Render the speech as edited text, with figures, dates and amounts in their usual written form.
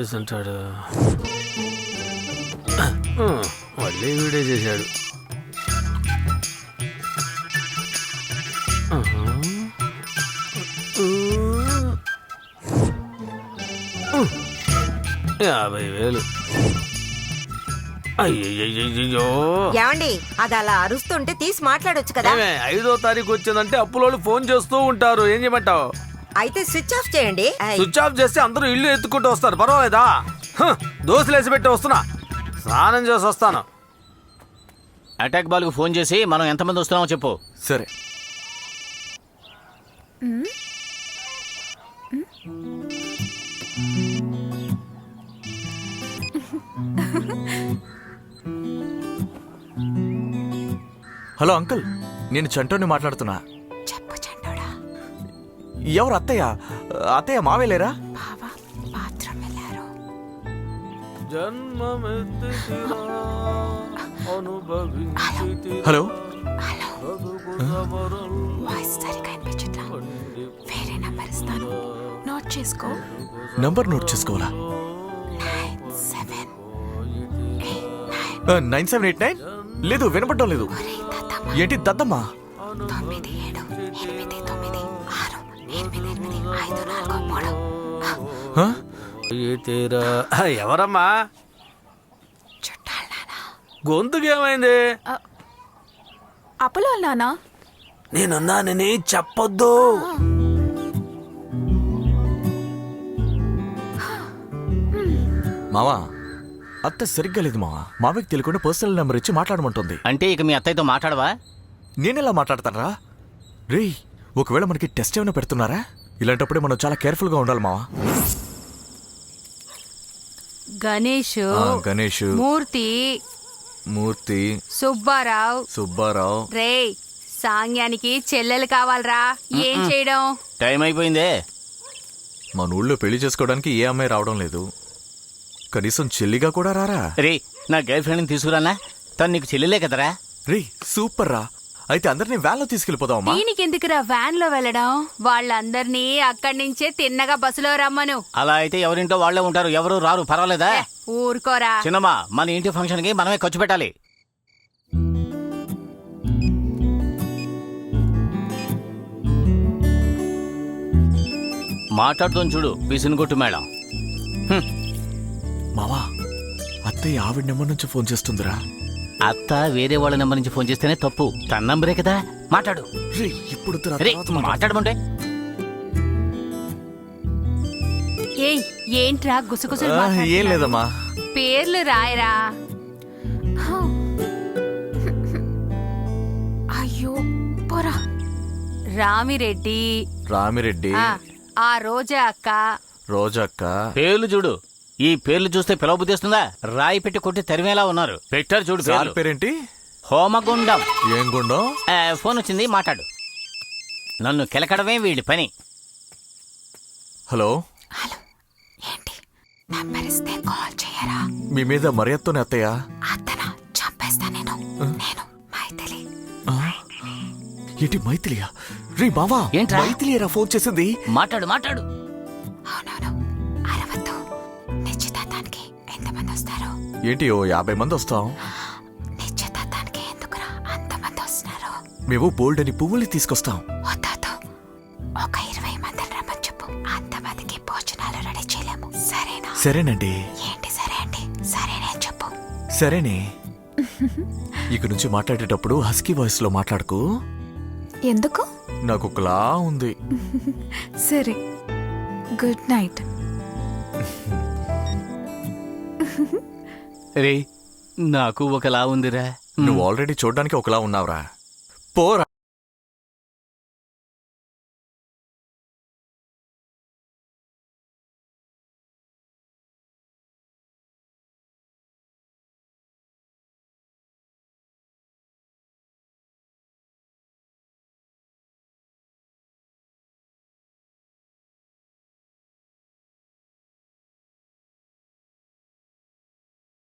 చేసుంటాడు. మళ్ళీ వీడియో చేశాడు. $50,000. అయ్యయ్యో, ఏమండి అది అలా అరుస్తుంటే తీసి మాట్లాడొచ్చు కదా. 5వ తారీఖు వచ్చిందంటే అప్పులోళ్ళు ఫోన్ చేస్తూ ఉంటారు. ఏం చేయమంటావు? అయితే స్విచ్ ఆఫ్ చేయండి. స్విచ్ ఆఫ్ చేస్తే అందరూ ఇల్లు ఎత్తుకుంటూ వస్తారు. పర్వాలేదా? దోశలు వేసి పెట్టి వస్తున్నా, స్నానం చేసి వస్తాను. అటాక్ బాల్కు ఫోన్ చేసి మనం ఎంతమంది వస్తున్నామో చెప్పు. సరే. హలో అంకుల్, నేను చంటోని మాట్లాడుతున్నా. చెప్పు చంటోడా. ఎవరు? అత్తయ్య? అత్తయ్య మావేలేరా? బావా బాత్రూమ్ వెళ్ళారు. హలో. వాయిస్ సరిగా వినిపించట్లా. వేరే నంబర్ ఇస్తాను, నోట్ చేసుకో. నంబర్ నోట్ చేసుకోవాలా? 9789. లేదు, వినపడటం లేదు. ఏంటి దద్దమ్మా? 97875894. ఎవరమ్మా? గొంతుకేమైంది? అప్పులో నానా నేనున్నానని చెప్పొద్దు. మావా, అత్త సరిగ్గా లేదు మావా. మావకి తెలియకుండా పర్సనల్ నెంబర్ ఇచ్చి మాట్లాడమంటుంది. అంటే ఇక మీ అత్తయ్యతో మాట్లాడవా? నేనెలా మాట్లాడతానరా? రే, ఒకవేళ మనకి టెస్ట్ ఏమైనా పెడుతున్నారా? ఇలాంటప్పుడే మనం చాలా కేర్ఫుల్గా ఉండాలి మావా. గణేష్, గణేష్, మూర్తి, సుబ్బారావు. రే సాంగ్యానికి చెల్లెలు కావాలరా. ఏం చేయడం? టైం అయిపోయిందే. మన ఊళ్ళో పెళ్లి చేసుకోవడానికి ఏ అమ్మాయి రావడం లేదు. కనీసం చెల్లిగా కూడా రారా? రే, నా గర్ల్ ఫ్రెండ్ని తీసుకురానా? తను నీకు చెల్లెలే కదరా? రే సూపర్ రా. అయితే అందరినీ వ్యాన్లో తీసుకెళ్ళిపోదామా? దీనికెందుకురా వ్యాన్ లో వెళ్ళడం? వాళ్ళందరినీ అక్కడి నుంచే తిన్నగా బస్సులో రమ్మను. అలా అయితే ఎవరింటో వాళ్లే ఉంటారు, ఎవరు రారు. పర్వాలేదా? ఊరుకోరా చిన్నమ్మా, మన ఇంటి ఫంక్షన్ కి మనమే ఖర్చు పెట్టాలి. మాట్లాడుతూ చూడు, పిసిని కొట్టు మేడం. మావా, అత్తయ్య ఆవిడ నెంబర్ నుంచి ఫోన్ చేస్తుందిరా. అత్త వేరే వాళ్ళ నెంబర్ నుంచి ఫోన్ చేస్తేనే తప్పు. తన నంబరే కదా, మాట్లాడు. ఇప్పుడు మాట్లాడమంటే ఏంట్రా గుసగుసలు? ఏం లేదమ్మా. పేర్లు రాయరా. అయ్యో పోరా. రామిరెడ్డి, ఆ రోజక్క. పేర్లు చూడు. ఈ పేర్లు చూస్తే పిలవబుద్ధి వస్తుందా? రాయి పెట్టి కొట్టి తరిమేలా ఉన్నారు. పెట్టారు చూడు. పేరేంటి? హోమగుండం. ఏం గుండం? ఫోన్ వచ్చింది, మాట్లాడు. నన్ను కెలకడమే వీడి పని. హలో. ఏంటి నంబర్ ఇస్తే కాల్ చేయరా? మీ మీద మర్యాదతోనే అత్తయ్య. అత్తనా చంపేస్తా నేను. మైథిలి. ఏంటి మైథిలియా? రే బావా, మైథిలియరా ఫోన్ చేసింది? మాట్లాడు. అవునవును, అరవద్దు. నిశ్చితార్థానికి ఎంతమంది వస్తారు? ఏంటి, ఓ 50 మంది వస్తాం. నిశ్చితార్థానికి ఎందుకురా అంతమంది వస్తున్నారు? మేము బోల్డ్ అని పువ్వుల్ని తీసుకొస్తాం. వద్దు, ఒక 20 మందిని రమ్మని చెప్పు. అంతమందికి భోజనాలు రెడీ చేయలేము. సరేనా? సరేనండి. ఏంటి సరే అండి? సరేనే చెప్పు. సరేనే. ఇక నుంచి మాట్లాడేటప్పుడు హస్కీ వాయిస్ లో మాట్లాడుకు. ఎందుకు? నాకు ఒకలా ఉంది. సరే, గుడ్ నైట్. రే, నాకు ఒకలా ఉందిరా. నువ్వు ఆల్రెడీ చూడ్డానికి ఒకలా ఉన్నావురా. పోరా.